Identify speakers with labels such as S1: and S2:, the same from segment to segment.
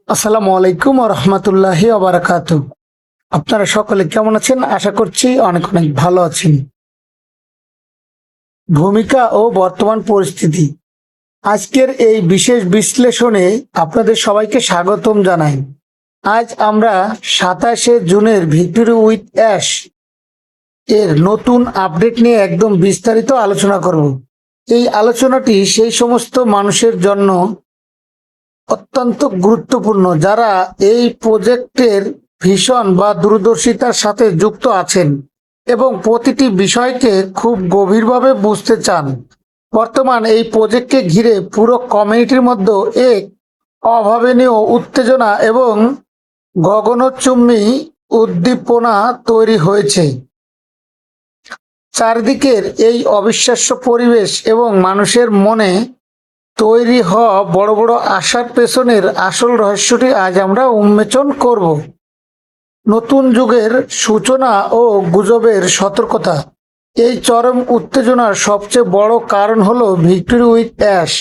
S1: আসসালামু আলাইকুম ওয়া রাহমাতুল্লাহি ওয়া বারাকাতুহু। আপনারা সকলে কেমন আছেন? আশা করছি অনেক অনেক ভালো আছেন। ভূমিকা ও বর্তমান পরিস্থিতি। আজকের এই বিশেষ বিশ্লেষণে আপনাদের সবাইকে স্বাগতম জানাই। আজ আমরা 27শে জুনের ভিক্টোরি উইথ অ্যাশ এর নতুন আপডেট নিয়ে একদম বিস্তারিত আলোচনা করব। এই আলোচনাটি সেই সমস্ত মানুষের জন্য অত্যন্ত গুরুত্বপূর্ণ যারা এই প্রজেক্টের ভিশন বা দূরদর্শিতার সাথে যুক্ত আছেন এবং প্রতিটি বিষয়কে খুব গভীরভাবে বুঝতে চান। বর্তমান এই প্রজেক্টকে ঘিরে পুরো কমিউনিটির মধ্যে এক অভাবনীয় উত্তেজনা এবং গগনচুম্বী উদ্দীপনা তৈরি হয়েছে। চারদিকের এই অবিশ্বাস্য পরিবেশ এবং মানুষের মনে তৈরি হওয়া বড় বড় আশার পেছনের আসল রহস্যটি আজ আমরা উন্মোচন করব। নতুন যুগের সূচনা ও গুজবের সতর্কতা। এই চরম উত্তেজনার সবচেয়ে বড় কারণ হলো ভিক্টোরি উইথ অ্যাশ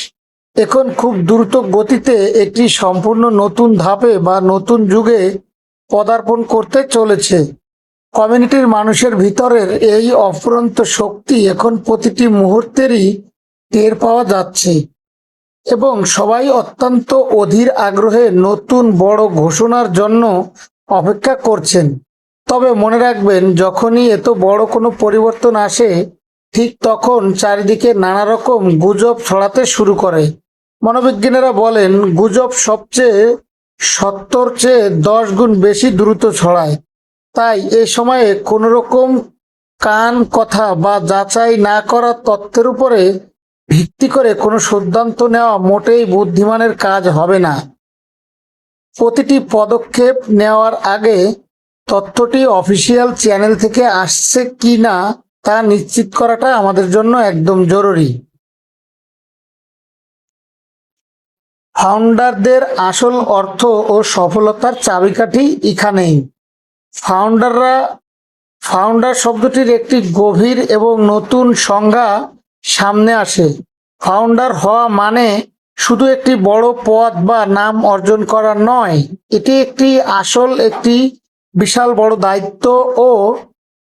S1: এখন খুব দ্রুত গতিতে একটি সম্পূর্ণ নতুন ধাপে বা নতুন যুগে পদার্পণ করতে চলেছে। কমিউনিটির মানুষের ভিতরের এই অফুরন্ত শক্তি এখন প্রতিটি মুহূর্তেরই টের পাওয়া যাচ্ছে এবং সবাই অত্যন্ত অধীর আগ্রহে নতুন বড় ঘোষণার জন্য অপেক্ষা করছেন। তবে মনে রাখবেন, যখনই এত বড় কোনো পরিবর্তন আসে ঠিক তখন চারিদিকে নানা রকম গুজব ছড়াতে শুরু করে। মনোবিজ্ঞানীরা বলেন গুজব সবচেয়ে সত্যর চেয়ে 10 গুণ বেশি দ্রুত ছড়ায়। তাই এ সময়ে কোনো রকম কান কথা বা যাচাই না করা তথ্যের উপরে ভিত্তি করে কোনো সিদ্ধান্ত নেওয়া মোটেই বুদ্ধিমানের কাজ হবে না। প্রতিটি পদক্ষেপ নেওয়ার আগে তথ্যটি অফিসিয়াল চ্যানেল থেকে আসছে কি না তা নিশ্চিত করাটা আমাদের জন্য একদম জরুরি। ফাউন্ডারদের আসল অর্থ ও সফলতার চাবিকাঠি এখানেই। ফাউন্ডার শব্দটির একটি গভীর এবং নতুন সংজ্ঞা সামনে আসে। ফাউন্ডার হওয়া মানে শুধু একটি বড় পদ বা নাম অর্জন করা নয়, এটি একটি বিশাল বড় দায়িত্ব ও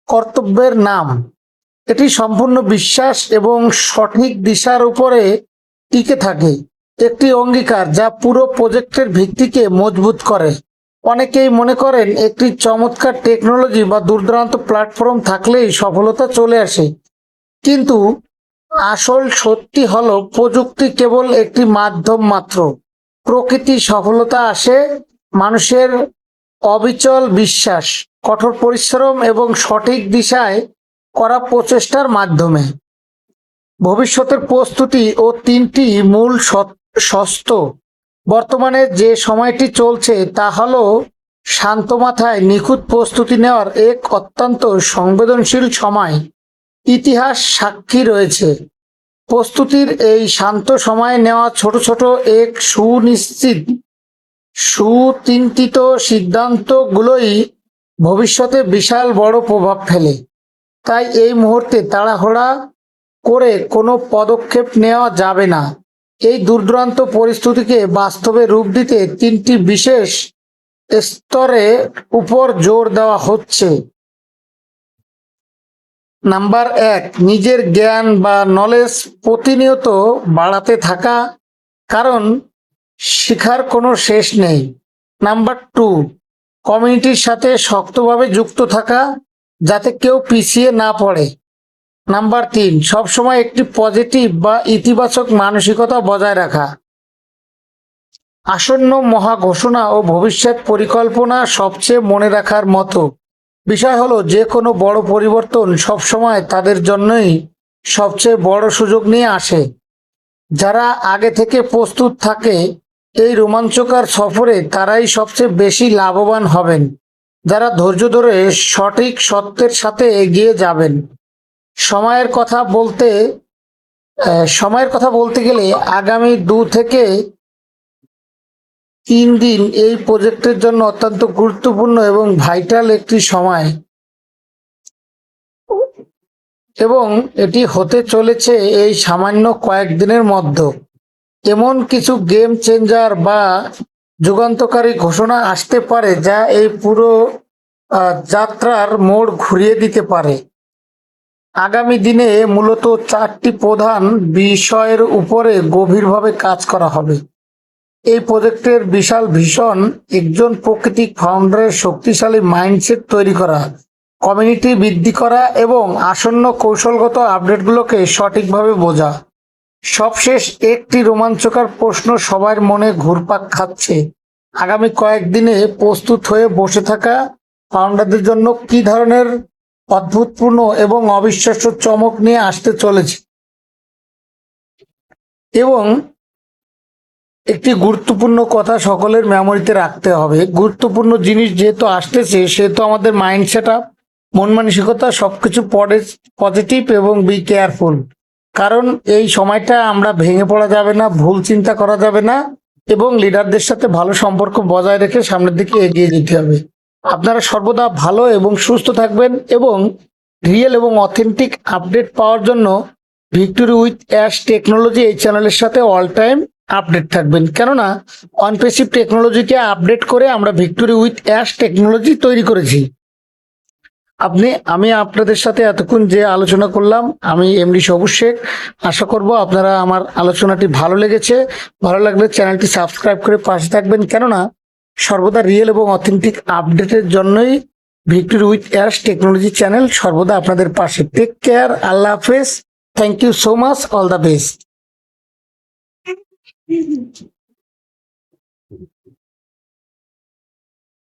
S1: কর্তব্যের নাম। এটি সম্পূর্ণ বিশ্বাস এবং সঠিক দিশার উপরে টিকে থাকে, একটি অঙ্গীকার যা পুরো প্রজেক্টের ভিত্তিকে মজবুত করে। অনেকেই মনে করেন একটি চমৎকার টেকনোলজি বা দুর্দান্ত প্ল্যাটফর্ম থাকলেই সফলতা চলে আসে, কিন্তু আসল সত্যি হলো প্রযুক্তি কেবল একটি মাধ্যম মাত্র। প্রকৃতি সফলতা আসে মানুষের অবিচল বিশ্বাস, কঠোর পরিশ্রম এবং সঠিক দিশায় করা প্রচেষ্টার মাধ্যমে। ভবিষ্যতের প্রস্তুতি ও 3টি মূল শর্ত। বর্তমানে যে সময়টি চলছে তা হলো শান্ত মাথায় নিখুঁত প্রস্তুতি নেওয়ার এক অত্যন্ত সংবেদনশীল সময়। ইতিহাস সাক্ষী রয়েছে প্রস্তুতির এই শান্ত সময়ে নেওয়া ছোট ছোট এক সুচিন্তিত সিদ্ধান্তগুলোই ভবিষ্যতে বিশাল বড় প্রভাব ফেলে। তাই এই মুহূর্তে তাড়াহুড়া করে কোনো পদক্ষেপ নেওয়া যাবে না। এই দুর্দান্ত পরিস্থিতিকে বাস্তবে রূপ দিতে 3টি বিশেষ স্তরের উপর জোর দেওয়া হচ্ছে। নাম্বার 1, নিজের জ্ঞান বা নলেজ প্রতিনিয়ত বাড়াতে থাকা, কারণ শেখার কোনো শেষ নেই। নাম্বার 2, কমিউনিটির সাথে শক্তভাবে যুক্ত থাকা যাতে কেউ পিছিয়ে না পড়ে। নাম্বার 3, সবসময় একটি পজিটিভ বা ইতিবাচক মানসিকতা বজায় রাখা। আসন্ন মহা ঘোষণা ও ভবিষ্যৎ পরিকল্পনা সবচেয়ে মনে রাখার মতো বিষয় হলো যে কোনো বড় পরিবর্তন সবসময় তাদের জন্যই সবচেয়ে বড় সুযোগ নিয়ে আসে। যারা আগে থেকে প্রস্তুত থাকে এই রোমাঞ্চকর সফরে তারাই সবচেয়ে বেশি লাভবান হবেন। যারা ধৈর্য ধরে সঠিক সত্যের সাথে এগিয়ে যাবেন। সময়ের কথা বলতে গেলে আগামী 2 থেকে 3 দিন এই প্রজেক্টের জন্য অত্যন্ত গুরুত্বপূর্ণ এবং ভাইটাল একটি সময়, এবং এটি হতে চলেছে এই সামান্য কয়েকদিনের মধ্যে। এমন কিছু গেম চেঞ্জার বা যুগান্তকারী ঘোষণা আসতে পারে যা এই পুরো যাত্রার মোড় ঘুরিয়ে দিতে পারে। আগামী দিনে মূলত 4টি প্রধান বিষয়ের উপরে গভীরভাবে কাজ করা হবে। এই প্রজেক্টের বিশাল ভিশন একজন প্রাকৃতিক ফাউন্ডারের শক্তিশালী মাইন্ডসেট তৈরি করা, কমিউনিটি বৃদ্ধি করা এবং আসন্ন কৌশলগত আপডেটগুলোকে সঠিকভাবে বোঝা। সবশেষ একটি রোমাঞ্চকর প্রশ্ন সবার মনে ঘুরপাক খাচ্ছে, আগামী কয়েকদিনে প্রস্তুত হয়ে বসে থাকা ফাউন্ডারদের জন্য কি ধরনের অদ্ভুতপূর্ণ এবং অবিশ্বাস্য চমক নিয়ে আসতে চলেছে। এবং একটি গুরুত্বপূর্ণ কথা সকলের মেমোরিতে রাখতে হবে, গুরুত্বপূর্ণ জিনিস যেহেতু আসতেছে সেহেতু আমাদের মাইন্ড সেট আপ, মন মানসিকতা সবকিছু পজিটিভ এবং বি কেয়ারফুল। কারণ এই সময়টা আমরা ভেঙে পড়া যাবে না, ভুল চিন্তা করা যাবে না এবং লিডারদের সাথে ভালো সম্পর্ক বজায় রেখে সামনের দিকে এগিয়ে যেতে হবে। আপনারা সর্বদা ভালো এবং সুস্থ থাকবেন এবং রিয়েল এবং অথেন্টিক আপডেট পাওয়ার জন্য ভিক্টোরি উইথ অ্যাশ টেকনোলজি এই চ্যানেলের সাথে অল টাইম আপডেট থাকবেন। কেননা অনপেসিভ টেকনোলজিকে আপডেট করে আমরা ভিক্টোরি উইথ অ্যাশ টেকনোলজি তৈরি করেছি। আমি আপনাদের সাথে এতক্ষণ যে আলোচনা করলাম, আমি এমডি সবুজ শেখ। আশা করব আপনারা আমার আলোচনাটি ভালো লেগেছে। ভালো লাগলে চ্যানেলটি সাবস্ক্রাইব করে পাশে থাকবেন, কেননা সর্বদা রিয়েল এবং অথেন্টিক আপডেটের জন্যই victory with ash technology channel সর্বদা আপনাদের পাশে। টেক কেয়ার, আল্লাহ হাফেজ, thank you so much, all the best.